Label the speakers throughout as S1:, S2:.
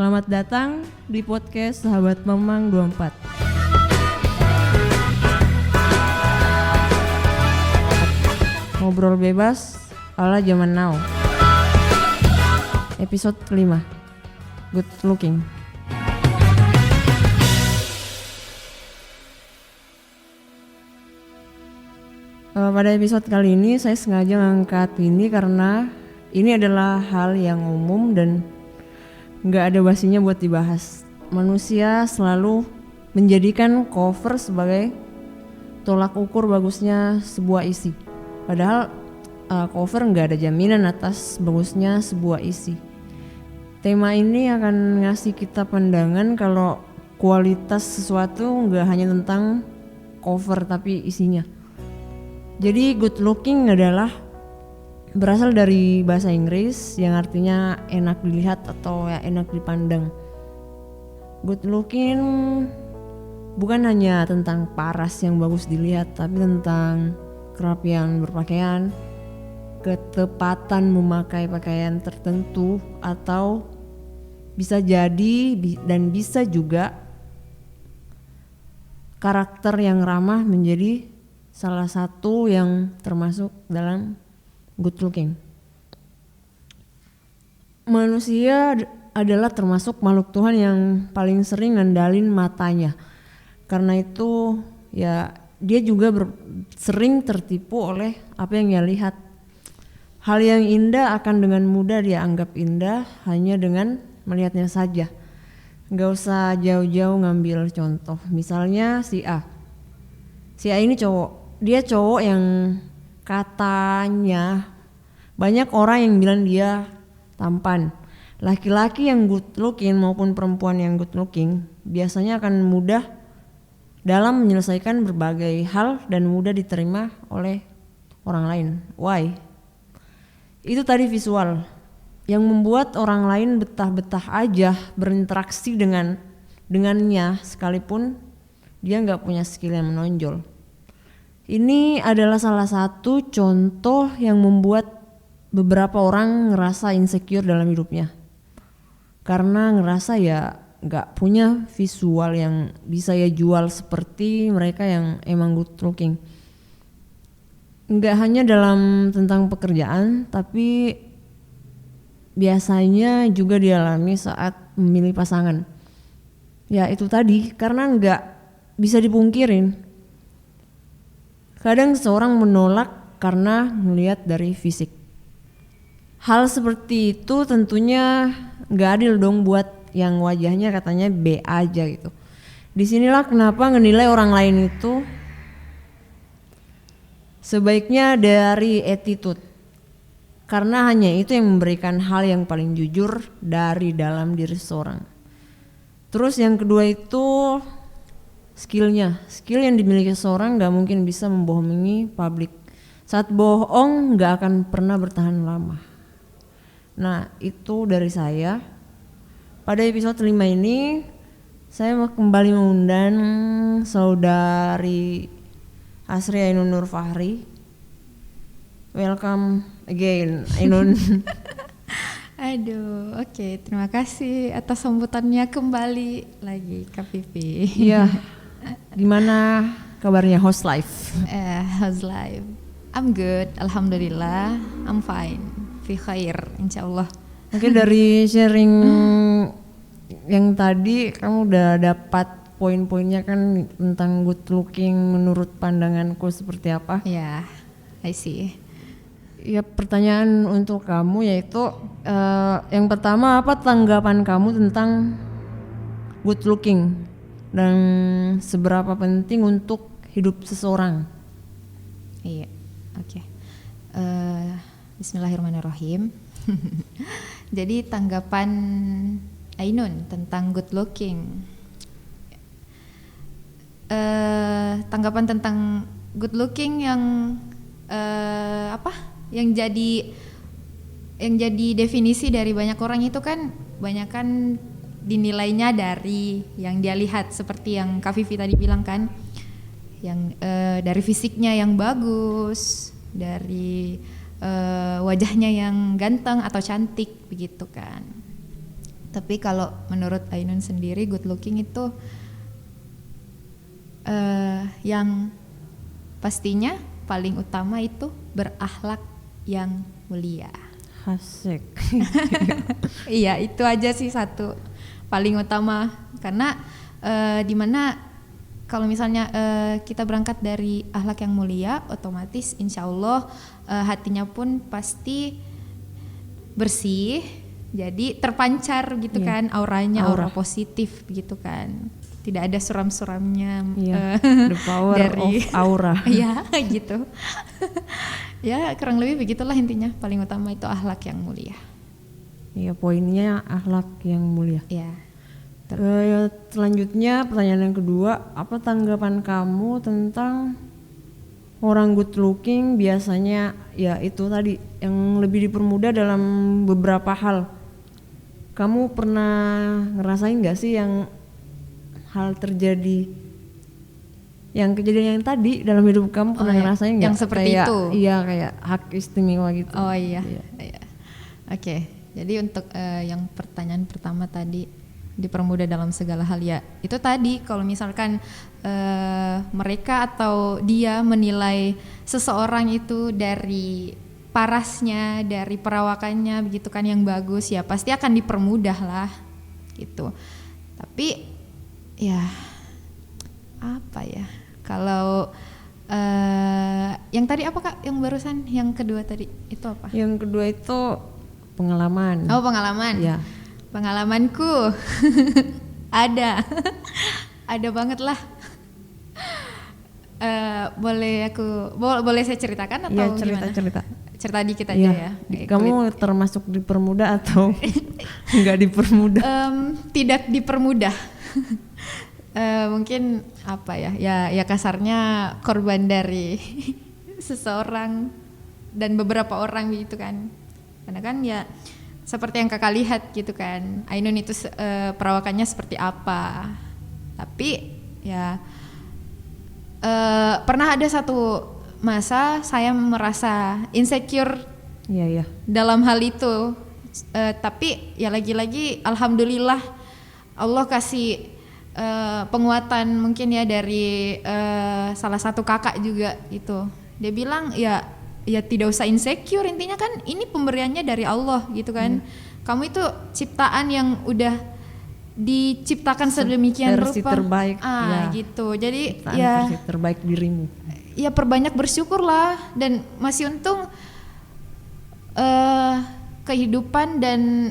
S1: Selamat datang di podcast Sahabat Memang 24. Ngobrol bebas ala zaman now. Episode kelima, Good Looking. Pada episode kali ini saya sengaja ngangkat ini karena ini adalah hal yang umum dan gak ada basinya buat dibahas. Manusia selalu menjadikan cover sebagai tolak ukur bagusnya sebuah isi. Padahal cover gak ada jaminan atas bagusnya sebuah isi. Tema ini akan ngasih kita pandangan kalau kualitas sesuatu gak hanya tentang cover tapi isinya. Jadi good looking adalah berasal dari bahasa Inggris yang artinya enak dilihat atau ya enak dipandang. Good looking bukan hanya tentang paras yang bagus dilihat, tapi tentang kerapian berpakaian, ketepatan memakai pakaian tertentu, atau bisa jadi dan bisa juga karakter yang ramah menjadi salah satu yang termasuk dalam good looking. Manusia adalah termasuk makhluk Tuhan yang paling sering ngandalin matanya. Karena itu ya dia juga sering tertipu oleh apa yang dia lihat. Hal yang indah akan dengan mudah dia anggap indah hanya dengan melihatnya saja. Gak usah jauh-jauh ngambil contoh. Misalnya si A. Si A ini cowok. Dia cowok yang katanya banyak orang yang bilang dia tampan. Laki-laki yang good looking maupun perempuan yang good looking biasanya akan mudah dalam menyelesaikan berbagai hal dan mudah diterima oleh orang lain. Why? Itu tadi visual yang membuat orang lain betah-betah aja berinteraksi dengannya sekalipun dia nggak punya skill yang menonjol. Ini adalah salah satu contoh yang membuat beberapa orang ngerasa insecure dalam hidupnya. Karena ngerasa ya gak punya visual yang bisa ya jual seperti mereka yang emang good looking. Gak hanya dalam tentang pekerjaan, tapi biasanya juga dialami saat memilih pasangan. Ya itu tadi, karena gak bisa dipungkirin. Kadang seseorang menolak karena melihat dari fisik. Hal seperti itu tentunya gak adil dong buat yang wajahnya katanya B aja gitu. Disinilah kenapa ngenilai orang lain itu sebaiknya dari attitude. Karena hanya itu yang memberikan hal yang paling jujur dari dalam diri seseorang. Terus yang kedua itu skillnya. Skill yang dimiliki seseorang gak mungkin bisa membohongi publik. Saat bohong gak akan pernah bertahan lama. Nah itu dari saya. Pada episode 5 ini saya mau kembali mengundang saudari Asri Ainun Nur Fahri. Welcome again Ainun.
S2: Aduh, oke. Terima kasih atas sambutannya kembali lagi Kak Vivi.
S1: Iya. Gimana kabarnya host life?
S2: How's life? I'm good, alhamdulillah. I'm fine. Fi khair, insyaallah.
S1: Oke, dari sharing yang tadi kamu udah dapat poin-poinnya kan tentang good looking menurut pandanganku seperti apa?
S2: Ya, I see.
S1: Ya, pertanyaan untuk kamu yaitu yang pertama, apa tanggapan kamu tentang good looking dan seberapa penting untuk hidup seseorang?
S2: Iya, oke. Bismillahirrahmanirrahim. Jadi tanggapan Ainun tentang good looking. Tanggapan tentang good looking yang Yang jadi definisi dari banyak orang itu kan banyakan dinilainya dari yang dia lihat, seperti yang Kak Vivi tadi bilang kan, yang dari fisiknya yang bagus, dari wajahnya yang ganteng atau cantik begitu kan. Tapi kalau menurut Ainun sendiri good looking itu yang pastinya paling utama itu berakhlak yang mulia.
S1: Asik.
S2: Iya, itu aja sih satu paling utama, karena dimana kalau misalnya kita berangkat dari akhlak yang mulia, otomatis insya Allah hatinya pun pasti bersih, jadi terpancar gitu kan auranya, aura positif gitu kan, tidak ada suram-suramnya
S1: The power
S2: dari
S1: of aura.
S2: Iya gitu. Ya kurang lebih begitulah intinya, paling utama itu akhlak yang mulia.
S1: Iya, poinnya akhlak yang mulia.
S2: Iya.
S1: Selanjutnya pertanyaan yang kedua, apa tanggapan kamu tentang orang good looking biasanya ya itu tadi yang lebih dipermudah dalam beberapa hal. Kamu pernah ngerasain gak sih yang hal terjadi yang kejadian yang tadi dalam hidup kamu pernah ngerasain nggak?
S2: Yang seperti
S1: kayak,
S2: itu?
S1: Iya, kayak hak istimewa gitu.
S2: Oh iya. Oke. Jadi untuk yang pertanyaan pertama tadi, dipermudah dalam segala hal, ya itu tadi kalau misalkan mereka atau dia menilai seseorang itu dari parasnya, dari perawakannya begitu kan yang bagus, ya pasti akan dipermudah lah gitu. Tapi ya apa ya, kalau yang tadi apa Kak, yang barusan yang kedua tadi itu apa?
S1: Yang kedua itu pengalaman.
S2: Oh, pengalaman.
S1: Ya.
S2: Pengalamanku ada banget lah. Boleh saya ceritakan atau
S1: cerita,
S2: gimana? Cerita dikit aja ya.
S1: Kamu termasuk dipermudah atau nggak dipermudah?
S2: Tidak dipermudah. Mungkin apa ya? Ya kasarnya korban dari seseorang dan beberapa orang gitu kan. Karena kan ya seperti yang Kakak lihat gitu kan, Ainun itu perawakannya seperti apa. Tapi ya pernah ada satu masa saya merasa insecure dalam hal itu. Tapi ya lagi-lagi alhamdulillah Allah kasih penguatan mungkin ya dari salah satu kakak juga gitu. Dia bilang ya tidak usah insecure, intinya kan ini pemberiannya dari Allah gitu kan. Kamu itu ciptaan yang udah diciptakan sedemikian
S1: versi
S2: rupa.
S1: Terbaik.
S2: Gitu. Jadi
S1: ciptaan versi terbaik dirimu.
S2: Ya perbanyak bersyukurlah, dan masih untung kehidupan dan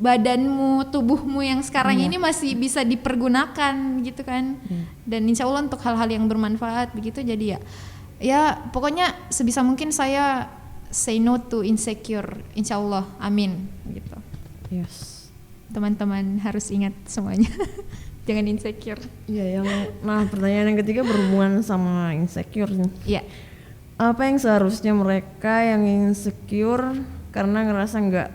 S2: badanmu, tubuhmu yang sekarang ini masih bisa dipergunakan gitu kan. Dan insya Allah untuk hal-hal yang bermanfaat begitu. Jadi ya pokoknya sebisa mungkin saya say no to insecure, insya Allah, amin gitu.
S1: Yes.
S2: Teman-teman harus ingat semuanya. Jangan insecure.
S1: Iya, pertanyaan yang ketiga berhubungan sama insecure nih.
S2: Iya.
S1: Apa yang seharusnya mereka yang insecure karena ngerasa nggak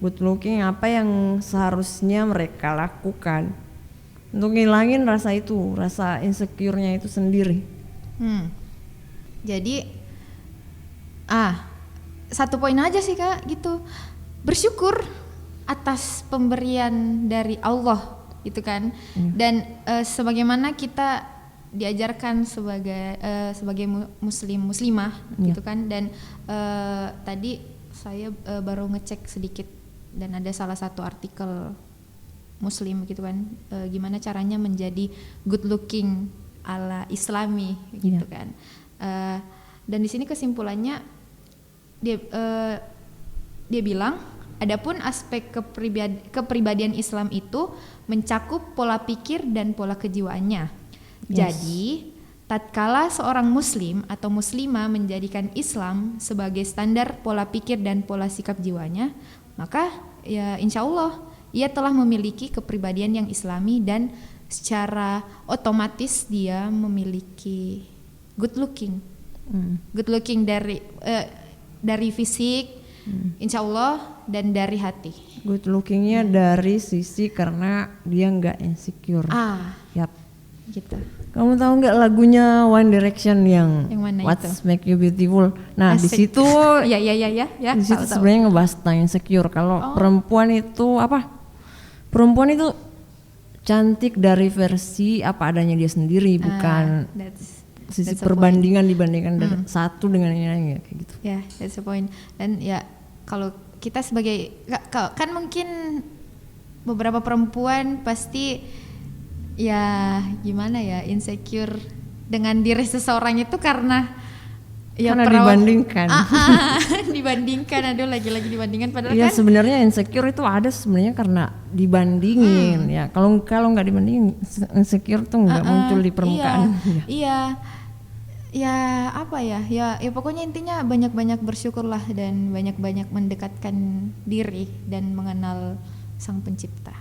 S1: good looking, apa yang seharusnya mereka lakukan untuk ngilangin rasa insecure-nya itu sendiri?
S2: Jadi satu poin aja sih Kak gitu, bersyukur atas pemberian dari Allah gitu kan. Dan sebagaimana kita diajarkan sebagai muslimah gitu kan. Dan tadi saya baru ngecek sedikit dan ada salah satu artikel muslim gitu kan, gimana caranya menjadi good looking ala islami gitu kan. Dan di sini kesimpulannya dia bilang, adapun aspek kepribadian Islam itu mencakup pola pikir dan pola kejiwaannya. Jadi tatkala seorang muslim atau muslimah menjadikan Islam sebagai standar pola pikir dan pola sikap jiwanya, maka ya insya Allah ia telah memiliki kepribadian yang islami dan secara otomatis dia memiliki good looking. Good looking dari fisik, insya Allah, dan dari hati.
S1: Good lookingnya dari sisi karena dia nggak insecure.
S2: Gitu.
S1: Kamu tahu nggak lagunya One Direction yang
S2: mana
S1: What's Make You Beautiful? Nah, di
S2: Asik.
S1: situ
S2: ya.
S1: di situ
S2: Tahu.
S1: sebenarnya ngebahas tentang insecure. Kalau perempuan itu apa? Perempuan itu cantik dari versi apa adanya dia sendiri, bukan sisi
S2: that's the
S1: perbandingan dibandingkan dari satu dengan yang lain kayak gitu.
S2: Ya, that's the point. Dan ya kalau kita sebagai kan mungkin beberapa perempuan pasti ya gimana ya insecure dengan diri seseorang itu karena
S1: dibandingkan.
S2: Dibandingkan, aduh lagi-lagi dibandingkan padahal
S1: ya,
S2: kan
S1: sebenarnya insecure itu ada sebenarnya karena dibandingin ya. Kalau nggak dibandingin insecure tuh nggak muncul di permukaan.
S2: Iya. Ya apa ya pokoknya intinya banyak-banyak bersyukurlah dan banyak-banyak mendekatkan diri dan mengenal Sang Pencipta.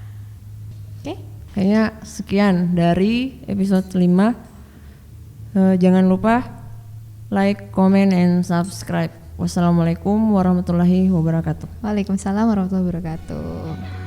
S2: Oke?
S1: Kayaknya sekian dari episode 5. Jangan lupa like, comment, and subscribe. Wassalamualaikum warahmatullahi wabarakatuh.
S2: Waalaikumsalam warahmatullahi wabarakatuh.